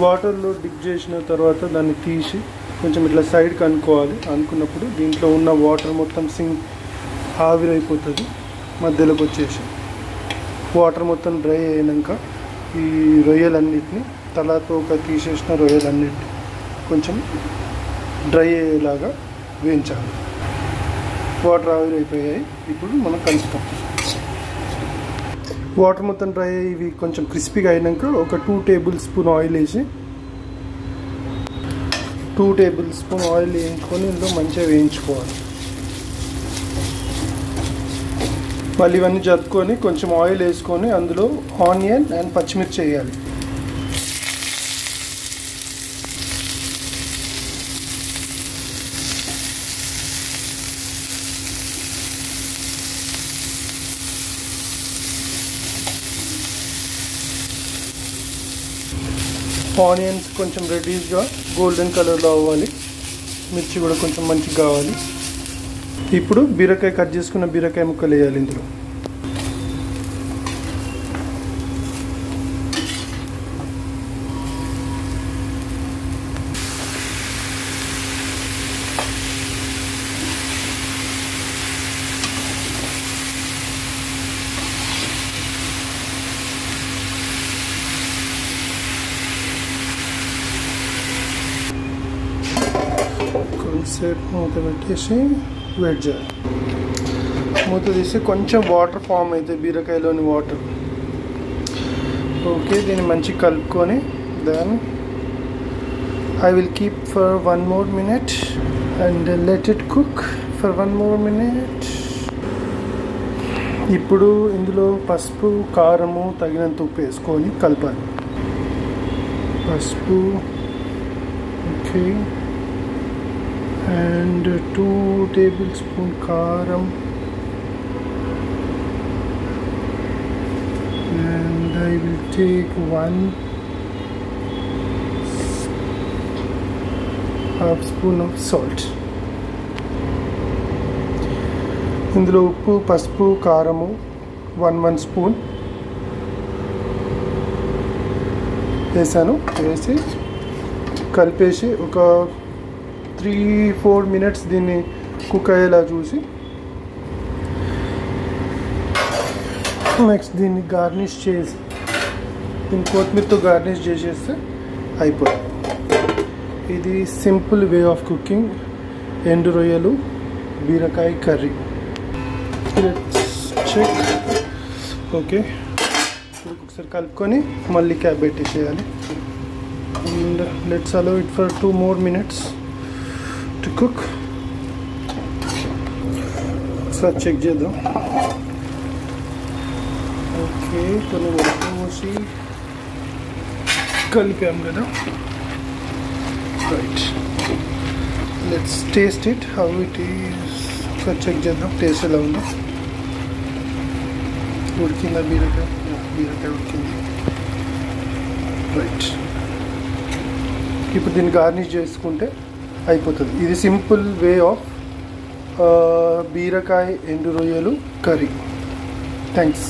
వాటర్లో డిప్ చేసిన తర్వాత దాన్ని తీసి కొంచెం ఇట్లా సైడ్కి అనుకోవాలి. అనుకున్నప్పుడు దీంట్లో ఉన్న వాటర్ మొత్తం ఆవిరైపోతుంది. మధ్యలోకి వచ్చేసి వాటర్ మొత్తం డ్రై అయినాక ఈ రొయ్యలన్నిటిని తలతోక తీసేసిన రొయ్యలన్నిటిని కొంచెం డ్రై అయ్యేలాగా వేయించాలి. వాటర్ ఆవిరైపోయాయి. ఇప్పుడు మనం కలుపుతాం. వాటర్ మొత్తం డ్రై అయ్యి ఇవి కొంచెం క్రిస్పీగా అయినాక ఒక 2 టేబుల్ స్పూన్ ఆయిల్ వేసి 2 టేబుల్ స్పూన్ ఆయిల్ వేయించుకొని ఇందులో మంచిగా వేయించుకోవాలి. మళ్ళీ ఇవన్నీ జరుపుకొని కొంచెం ఆయిల్ వేసుకొని అందులో ఆనియన్ అండ్ పచ్చిమిర్చి వేయాలి. ఆనియన్స్ కొంచెం రెడ్డిష్గా గోల్డెన్ కలర్లో అవ్వాలి. మిర్చి కూడా కొంచెం మంచిగా కావాలి. ఇప్పుడు బీరకాయ కట్ చేసుకున్న బీరకాయ ముక్కలు వేయాలి ఇందులో. కొంచెంసేపు మూత పెట్టేసి వెయిట్ చేయాలి. మూత తీసి కొంచెం వాటర్ ఫామ్ అయితే బీరకాయలోని వాటర్. ఓకే, దీన్ని మంచిగా కలుపుకొని then I will keep for 1 more minute and let it cook for 1 more minute. ఇప్పుడు ఇందులో పసుపు కారము తగినంత ఉప్పు వేసుకొని కలపాలి. పసుపు okay and 2 tablespoon karam and I will take 1 half spoon of salt. ఇందులో ఉప్పు పసుపు కారము 1 స్పూన్ వేసాను. వేసి కలిపేసి ఒక 3-4 minutes దీన్ని కుక్ అయ్యేలా చూసి నెక్స్ట్ దీన్ని గార్నిష్ చేసి దీన్ని కొత్తిమీరతో గార్నిష్ చేసేస్తే అయిపోయింది. ఇది సింపుల్ వే ఆఫ్ కుకింగ్ ఎండు రొయ్యలు బీరకాయ కర్రీ. Check okay. ఒకసారి కలుపుకొని మళ్ళీ క్యాప్ పెట్టేసేయాలి. And let's allow it for 2 more minutes to cook. ఒకసారి చెక్ చేద్దాం. ఓకే, కొన్ని వాటర్ పోసి కలిపాం కదా. Right, let's taste it how it is. ఒకసారి చెక్ చేద్దాం టేస్ట్ ఎలా ఉందో. ఉడికిందా బీరకాయ? బీరకాయ ఉడికింది. రైట్, ఇప్పుడు దీన్ని గార్నిష్ చేసుకుంటే అయిపోతుంది. ఇది సింపుల్ వే ఆఫ్ బీరకాయ ఎండు రొయ్యలు కర్రీ. థ్యాంక్స్.